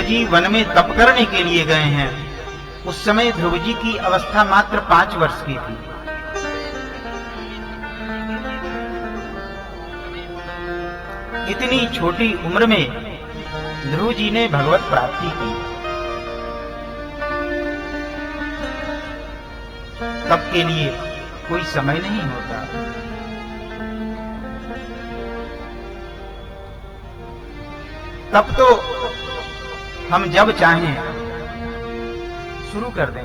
जी one में तप करने के लिए गए हैं, उस समय ध्रुव जी की अवस्था मात्र 5 वर्ष की थी। इतनी छोटी उम्र में ध्रुव जी ने भगवत प्राप्ति की। तप के लिए कोई समय नहीं होता। तब तो हम जब चाहें शुरू कर दें।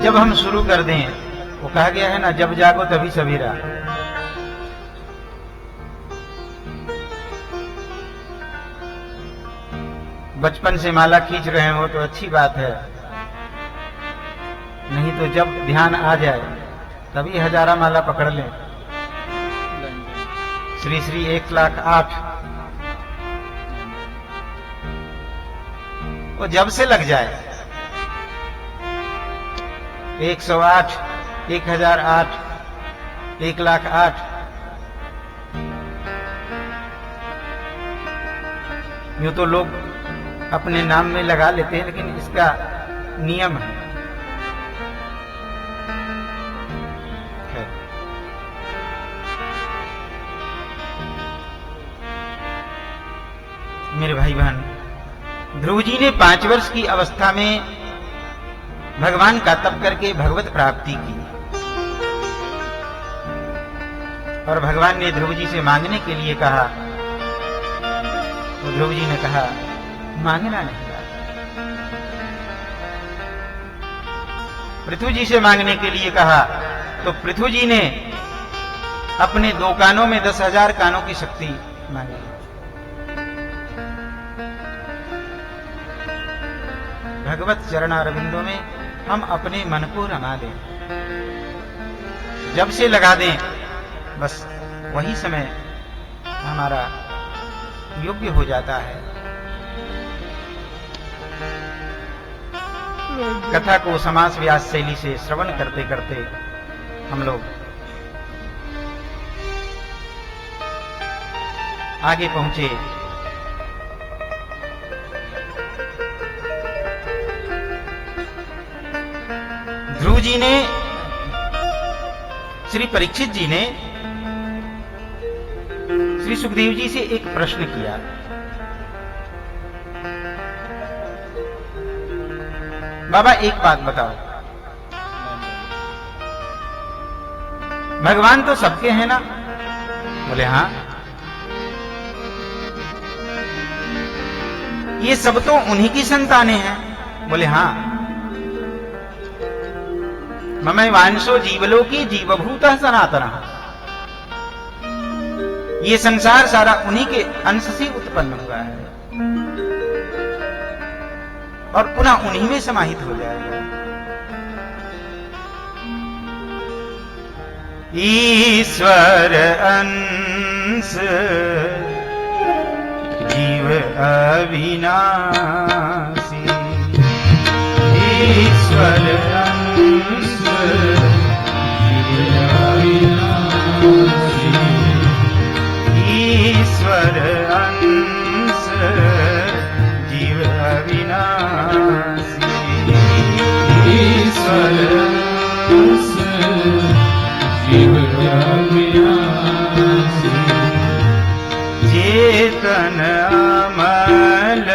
जब हम शुरू कर दें, वो कहा गया है ना, जब जागो तभी सवेरा। बचपन से माला खींच रहे हो तो अच्छी बात है, नहीं तो जब ध्यान आ जाए तभी हजारा माला पकड़ लें। श्री श्री 1,08,000 वो जब से लग जाए, 108, 1008, 1,08,000 यूं तो लोग अपने नाम में लगा लेते हैं, लेकिन इसका नियम है। मेरे भाई बहन, ध्रुव जी ने 5 वर्ष की अवस्था में भगवान का तप करके भगवत प्राप्ति की, और भगवान ने ध्रुव जी से मांगने के लिए कहा, तो ध्रुव जी ने कहा मांगना नहीं। पृथ्वी जी से मांगने के लिए कहा, तो पृथ्वी जी ने अपने 2 कानों में 10,000 कानों की शक्ति मांगी। भगवत चरणारविंदों में हम अपने मन को रमा दें, जब से लगा दें, बस वही समय हमारा योग्य हो जाता है। कथा को समास व्यास शैली से श्रवण करते करते हम लोग आगे पहुंचे। ध्रुव जी ने, श्री परीक्षित जी ने श्री सुखदेव जी से एक प्रश्न किया, बाबा एक बात बताओ, भगवान तो सबके हैं ना? बोले हाँ। ये सब तो उन्हीं की संतानें हैं। बोले हाँ। मम वांशो जीवलोकी जीवभूतः सनातनः, ये संसार सारा उन्हीं के अंश से उत्पन्न हुआ है और पुनः उन्हीं में समाहित हो जाएगा। ईश्वर अंश जीव अविनाशी, ईश्वर अंश जीव अविनाशी, ईश्वर अंश जीव अविनाशी, ईश्वर अंश जीव अविनाशी, चेतन अमल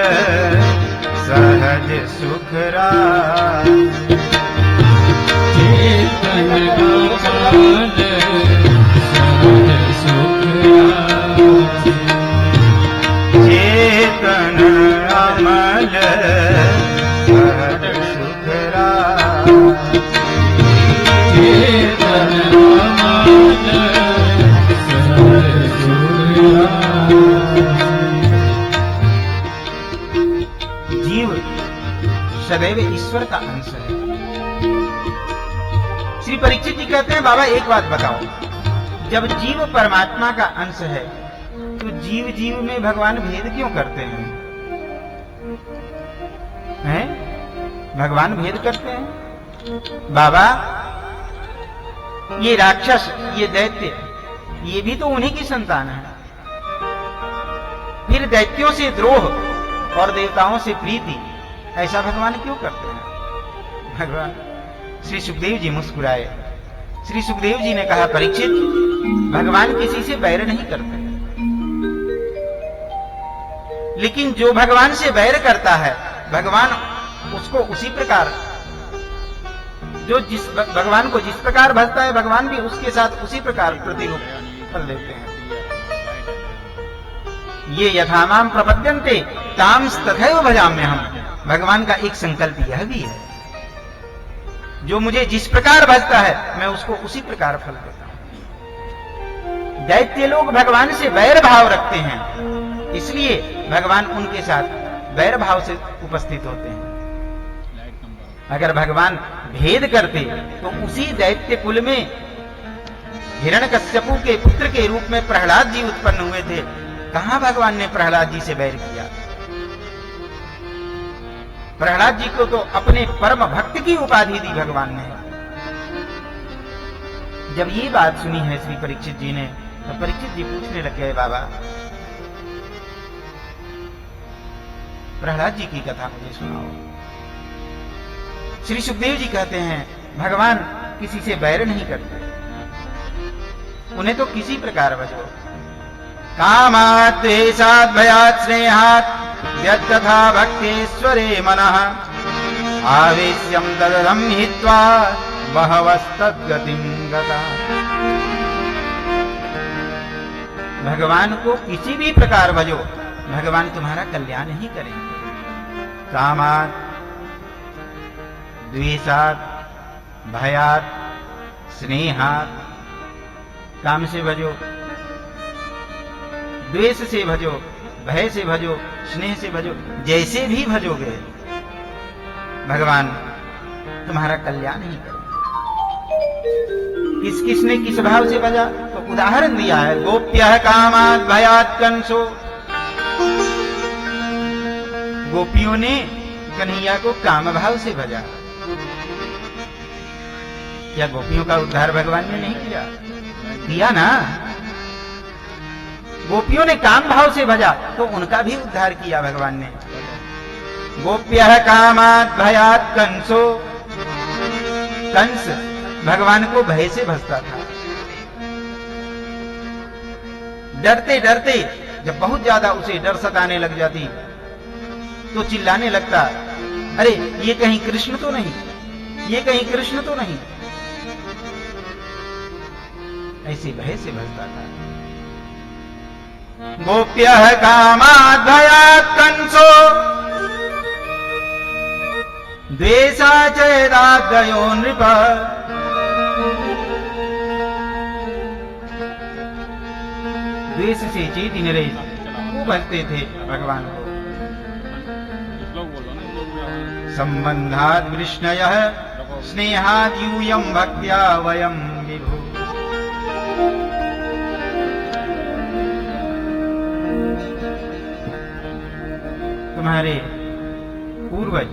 सहज सुखराज, चेतन अमल सहज सुखराज, चेतन अमल सहज सुखराज, चेतन अमल सहज सुखराज। जीव सदैव ईश्वर का अंश है, श्री परीक्षित जी कहते हैं, बाबा एक बात बताओ, जब जीव परमात्मा का अंश है तो जीव जीव में भगवान भेद क्यों करते हैं? भगवान भेद करते हैं? बाबा, ये राक्षस, ये दैत्य, ये भी तो उन्हीं की संतान है। फिर दैत्यों से द्रोह और देवताओं से प्रीति, ऐसा भगवान क्यों करते हैं? भगवान श्री सुखदेव जी मुस्कुराए। श्री सुखदेव जी ने कहा, परीक्षित, भगवान किसी से बैर नहीं करते, लेकिन जो भगवान से बैर करता है भगवान उसको उसी प्रकार, जो जिस भगवान को जिस प्रकार भजता है भगवान भी उसके साथ उसी प्रकार प्रतिरूप कर देते हैं। ये यथामाम प्रपद्यन्ते तांस तथैव भजाम्यहम्। भगवान का एक संकल्प यह भी है, जो मुझे जिस प्रकार भजता है मैं उसको उसी प्रकार फल देता हूं। दैत्य लोग भगवान से बैर भाव रखते हैं, इसलिए भगवान उनके साथ बैर भाव से उपस्थित होते हैं। अगर भगवान भेद करते तो उसी दैत्य कुल में हिरण्यकश्यपु के पुत्र के रूप में प्रहलाद जी उत्पन्न हुए थे। कहां भगवान ने प्रहलाद जी से बैर किया? प्रहलाद जी को तो अपने परम भक्त की उपाधि दी भगवान ने। जब ये बात सुनी है श्री परीक्षित जी ने, तो परीक्षित जी पूछने लग गए, बाबा प्रहलाद जी की कथा मुझे सुनाओ। श्री सुखदेव जी कहते हैं, भगवान किसी से बैर नहीं करते, उन्हें तो किसी प्रकार भजो। कामात् द्वेषात् भयात् स्नेहात् यत्तथा भक्तेश्वरे मनः आवेश्यं तदधं हित्वा बहवस्तद्गतिं गता। भगवान को किसी भी प्रकार भजो, भगवान तुम्हारा कल्याण ही करेंगे। कामात् द्वेषात् भयात् स्नेहात्, काम से भजो, द्वेष से भजो, भय से भजो, स्नेह से भजो, जैसे भी भजोगे भगवान तुम्हारा कल्याण ही करेंगे। किस किसने किस भाव से भजा, तो उदाहरण दिया है, गोप्यः कामात् भयात् कंसो। गोपियों ने कन्हैया को काम भाव से भजा। क्या गोपियों का उद्धार भगवान ने नहीं किया? किया ना। गोपियों ने काम भाव से भजा तो उनका भी उद्धार किया भगवान ने। गोप्यः कामात् भयात् कंसो। कंस भगवान को भय से भजता था। डरते डरते जब बहुत ज्यादा उसे डर सताने लग जाती तो चिल्लाने लगता, अरे ये कहीं कृष्ण तो नहीं, ये कहीं कृष्ण तो नहीं। ऐसे भय से भजता था। गोप्यः कामात् भयात् कंसो द्वेषाचेदादयो नृप। द्वेष से चेती नरेश वो भजते थे भगवान को। संबंधात् वृष्णयः स्नेहात् यूयं भक्त्या वयं विभु। तुम्हारे पूर्वज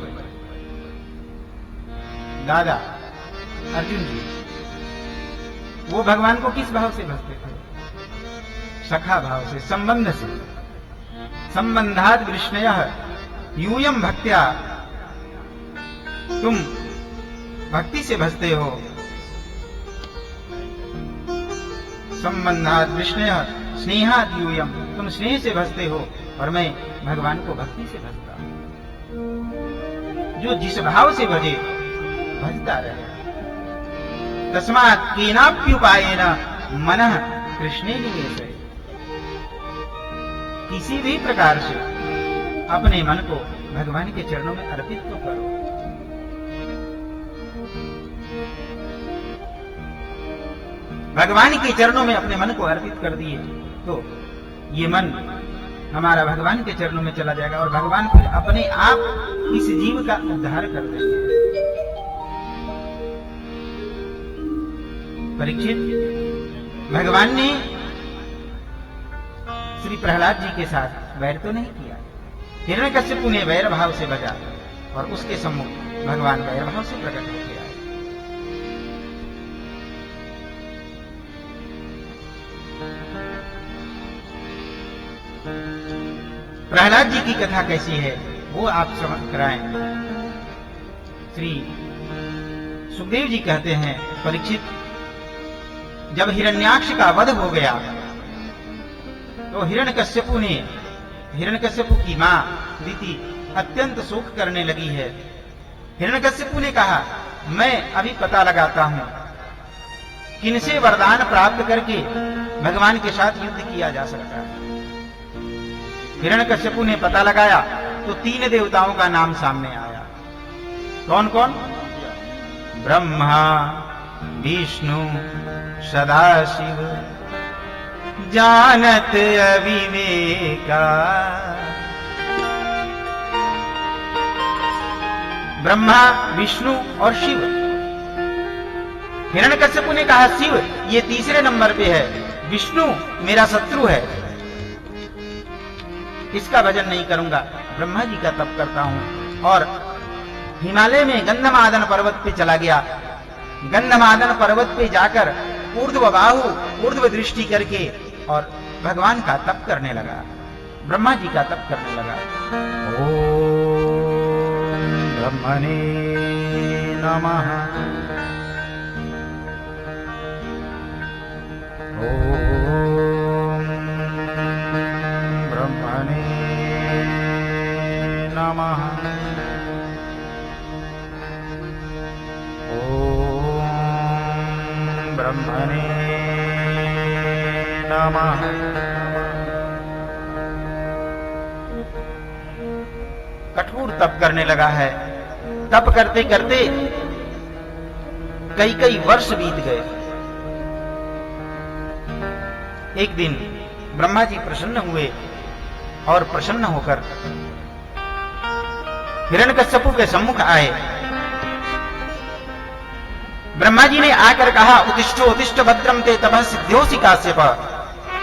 दादा अर्जुन जी वो भगवान को किस भाव से भजते थे? सखा भाव से, संबंध से। संबंधात् वृष्णयः यूयं भक्त्या, तुम भक्ति से भजते हो। संबंधात् वृष्णयः स्नेहात् यूयं, तुम स्नेह से भजते हो और मैं भगवान को भक्ति से भजता हूं। जो जिस भाव से भजे भजता रहे। तस्मात् केनाप्युपायेन मनः कृष्णे निवेशय। किसी भी प्रकार से अपने मन को भगवान के चरणों में अर्पित तो करो। भगवान के चरणों में अपने मन को अर्पित कर दिए तो ये मन हमारा भगवान के चरणों में चला जाएगा और भगवान फिर अपने आप इस जीव का उद्धार कर देंगे। परीक्षित, भगवान ने श्री प्रहलाद जी के साथ वैर तो नहीं किया। हिरण्यकश्यपु ने वैर भाव से भजा और उसके सम्मुख भगवान वैर भाव से प्रकट होते आए। प्रहलाद जी की कथा कैसी है वो आप समझ कराएं। श्री सुखदेव जी कहते हैं, परीक्षित, जब हिरण्याक्ष का वध हो गया तो हिरण्यकश्यपु की मां दीति अत्यंत शोक करने लगी है। हिरण्यकश्यपु ने कहा, मैं अभी पता लगाता हूं किनसे वरदान प्राप्त करके भगवान के साथ युद्ध किया जा सकता है। हिरण्यकश्यपु ने पता लगाया तो 3 देवताओं का नाम सामने आया। कौन कौन? ब्रह्मा, विष्णु, सदाशिव, जानत अविवेका। ब्रह्मा, विष्णु और शिव। हिरण्यकश्यपु ने कहा, शिव ये तीसरे नंबर पे है, विष्णु मेरा शत्रु है, इसका भजन नहीं करूंगा। ब्रह्मा जी का तप करता हूं और हिमालय में गंधमादन पर्वत पे चला गया। गंधमादन पर्वत पे जाकर ऊर्ध्व बाहु, ऊर्ध्व दृष्टि करके और भगवान का तप करने लगा, ब्रह्मा जी का तप करने लगा। ओम ब्रह्मणे नमः। ओम ब्रह्मणे नमः। ओम ब्रह्मणे नमः। कठोर तप करने लगा है। तप करते करते कई कई वर्ष बीत गए। एक दिन ब्रह्मा जी प्रसन्न हुए और प्रसन्न होकर हिरण्यकश्यपु के सम्मुख आए। ब्रह्मा जी ने आकर कहा, उत्तिष्ठो उत्तिष्ठ भद्रम ते तपः सिद्ध्योऽसि काश्यप,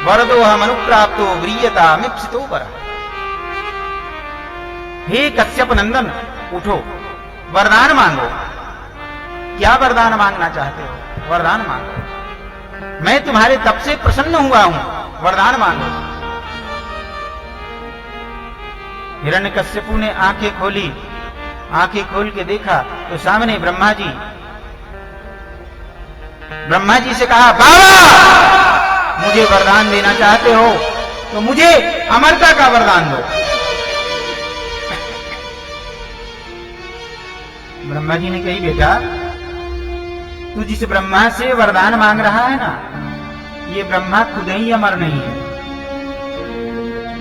वरदोऽहम् अनुप्राप्तो व्रीयता मिप्सितो वरः। हे कश्यप नंदन, उठो, वरदान मांगो। क्या वरदान मांगना चाहते हो? वरदान मांगो। मैं तुम्हारे तप से प्रसन्न हुआ हूं, वरदान मांगो। हिरण्यकश्यपु ने आंखें खोली। आंखें खोल के देखा तो सामने ब्रह्मा जी। ब्रह्मा जी से कहा, बाबा मुझे वरदान देना चाहते हो तो मुझे अमरता का वरदान दो। ब्रह्मा जी ने कही, बेटा तू जिस ब्रह्मा से वरदान मांग रहा है ना, ये ब्रह्मा खुद ही अमर नहीं है।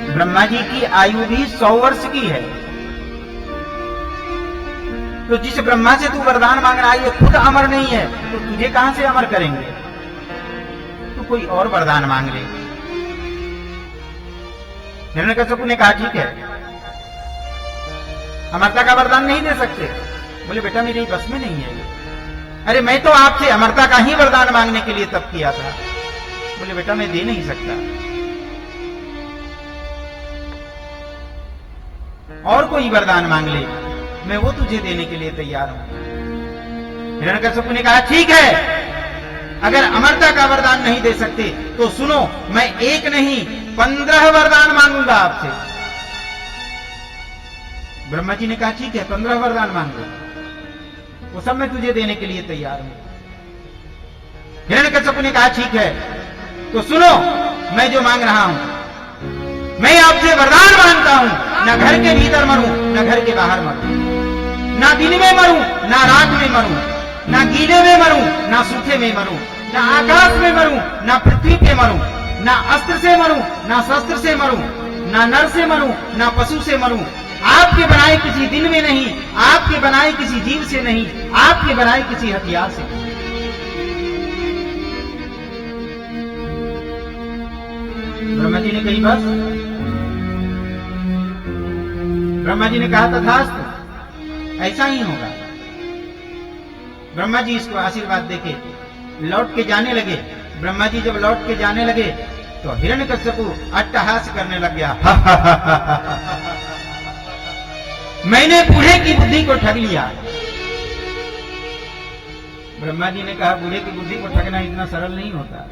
ब्रह्मा जी की आयु भी 100 वर्ष की है। तो जिस ब्रह्मा से तू वरदान मांग रहा है ये खुद अमर नहीं है, तो तुझे कहां से अमर करेंगे? तू कोई और वरदान मांग ले। हिरण्यकश्यपु ने कहा, ठीक है, अमरता का वरदान नहीं दे सकते। बोले, बेटा मेरी बस में नहीं है। अरे मैं तो आपसे अमरता का ही वरदान मांगने के लिए तप किया था। बोले, बेटा मैं दे नहीं सकता, और कोई वरदान मांग ले, मैं वो तुझे देने के लिए तैयार हूं। हिरण्यकश्यपु ने कहा, ठीक है, अगर अमरता का वरदान नहीं दे सकते तो सुनो, मैं एक नहीं 15 वरदान मांगूंगा आपसे। ब्रह्मा जी ने कहा, ठीक है, 15 वरदान मांग लो, वो सब मैं तुझे देने के लिए तैयार हूं। हिरण्यकश्यपु ने कहा, ठीक है, तो सुनो, मैं जो मांग रहा हूं, मैं आपसे वरदान मांगता हूं, ना घर के भीतर मरूं, ना घर के बाहर मरूं, ना दिन में मरूं, ना रात में मरूं, ना गीले में मरूं, ना सूखे में मरूं, ना आकाश में मरूं, ना पृथ्वी पे मरूं, ना अस्त्र से मरूं, ना शस्त्र से मरूं, ना नर से मरूं, ना पशु से मरूं, आपके बनाए किसी दिन में नहीं, आपके बनाए किसी जीव से नहीं, आपके बनाए किसी हथियार से नहीं। ब्रह्मा जी ने कही, बस? ब्रह्मा जी ने कहा, तथास्तु, ऐसा ही होगा। ब्रह्मा जी इसको आशीर्वाद देके लौट के जाने लगे। ब्रह्मा जी जब लौट के जाने लगे तो हिरण्यकश्यपु अट्टहास करने लग गया। मैंने बूढ़े की बुद्धि को ठग लिया। ब्रह्मा जी ने कहा बूढ़े की बुद्धि को ठगना इतना सरल नहीं होता।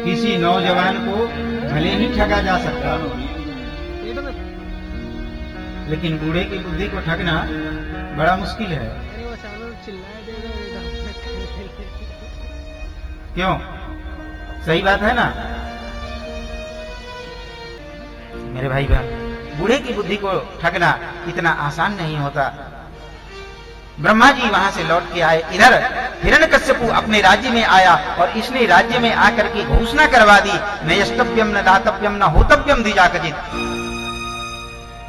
किसी नौजवान को भले ही ठगा जा सकता, लेकिन बूढ़े की बुद्धि को ठगना बड़ा मुश्किल है। क्यों? सही बात है ना मेरे भाई बहन? बूढ़े की बुद्धि को ठगना इतना आसान नहीं होता। ब्रह्मा जी वहां से लौट के आए। इधर हिरण्यकश्यपु अपने राज्य में आया और इसने राज्य में आकर के घोषणा करवा दी, न यष्टव्यम न दातव्यम न होतव्यम द्विजा कचित्।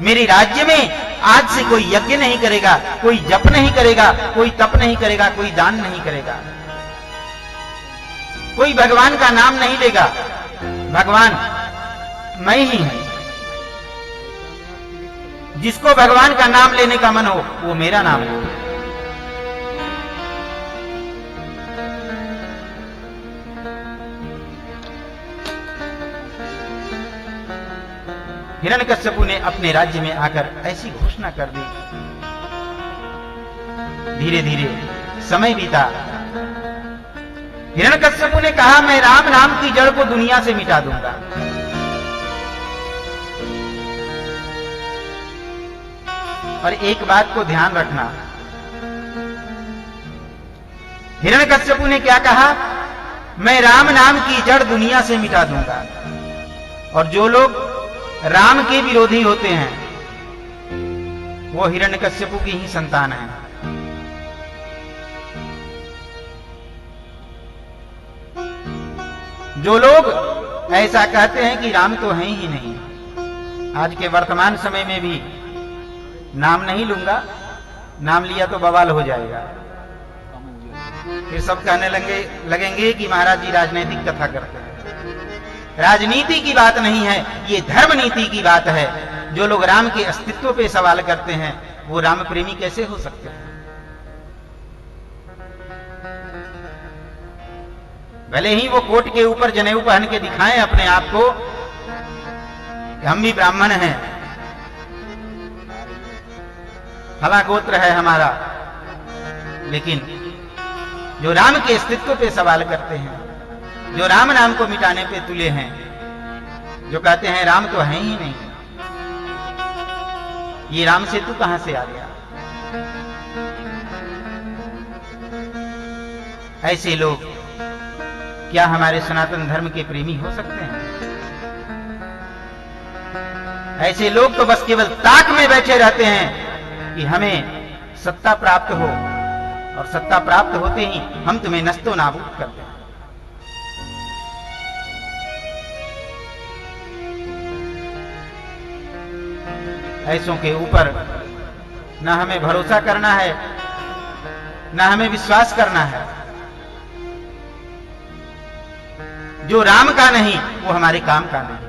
मेरे राज्य में आज से कोई यज्ञ नहीं करेगा, कोई जप नहीं करेगा, कोई तप नहीं करेगा, कोई दान नहीं करेगा, कोई भगवान का नाम नहीं लेगा। भगवान मैं ही हूं। जिसको भगवान का नाम लेने का मन हो वो मेरा नाम है। हिरण्यकश्यपु ने अपने राज्य में आकर ऐसी घोषणा कर दी। धीरे धीरे समय बीता। हिरण्यकश्यपु ने कहा मैं राम नाम की जड़ को दुनिया से मिटा दूंगा। और एक बात को ध्यान रखना, हिरण्यकश्यपु ने क्या कहा? मैं राम नाम की जड़ दुनिया से मिटा दूंगा। और जो लोग राम के विरोधी होते हैं वो हिरण्यकश्यपु की ही संतान है। जो लोग ऐसा कहते हैं कि राम तो है ही नहीं, आज के वर्तमान समय में भी नाम नहीं लूंगा, नाम लिया तो बवाल हो जाएगा। फिर सब कहने लगेंगे कि महाराज जी राजनीतिक कथा करते हैं। राजनीति की बात नहीं है, ये धर्म नीति की बात है। जो लोग राम के अस्तित्व पे सवाल करते हैं वो राम प्रेमी कैसे हो सकते हैं? भले ही वो कोट के ऊपर जनेऊ पहन के दिखाएं अपने आप को कि हम भी ब्राह्मण हैं, फला गोत्र है हमारा, लेकिन जो राम के अस्तित्व पे सवाल करते हैं, जो राम नाम को मिटाने पे तुले हैं, जो कहते हैं राम तो है ही नहीं, ये राम सेतु कहां से आ गया? ऐसे लोग क्या हमारे सनातन धर्म के प्रेमी हो सकते हैं? ऐसे लोग तो बस केवल ताक में बैठे रहते हैं कि हमें सत्ता प्राप्त हो, और सत्ता प्राप्त होते ही हम तुम्हें नस्तो नाबूद कर दें। ऐसों के ऊपर न हमें भरोसा करना है, न हमें विश्वास करना है। जो राम का नहीं वो हमारे काम का नहीं।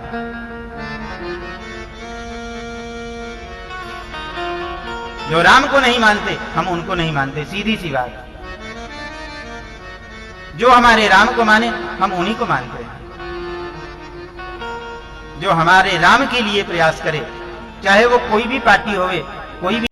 जो राम को नहीं मानते हम उनको नहीं मानते, सीधी सी बात। जो हमारे राम को माने हम उन्हीं को मानते हैं। जो हमारे राम के लिए प्रयास करे, चाहे वो कोई भी पार्टी होवे, कोई भी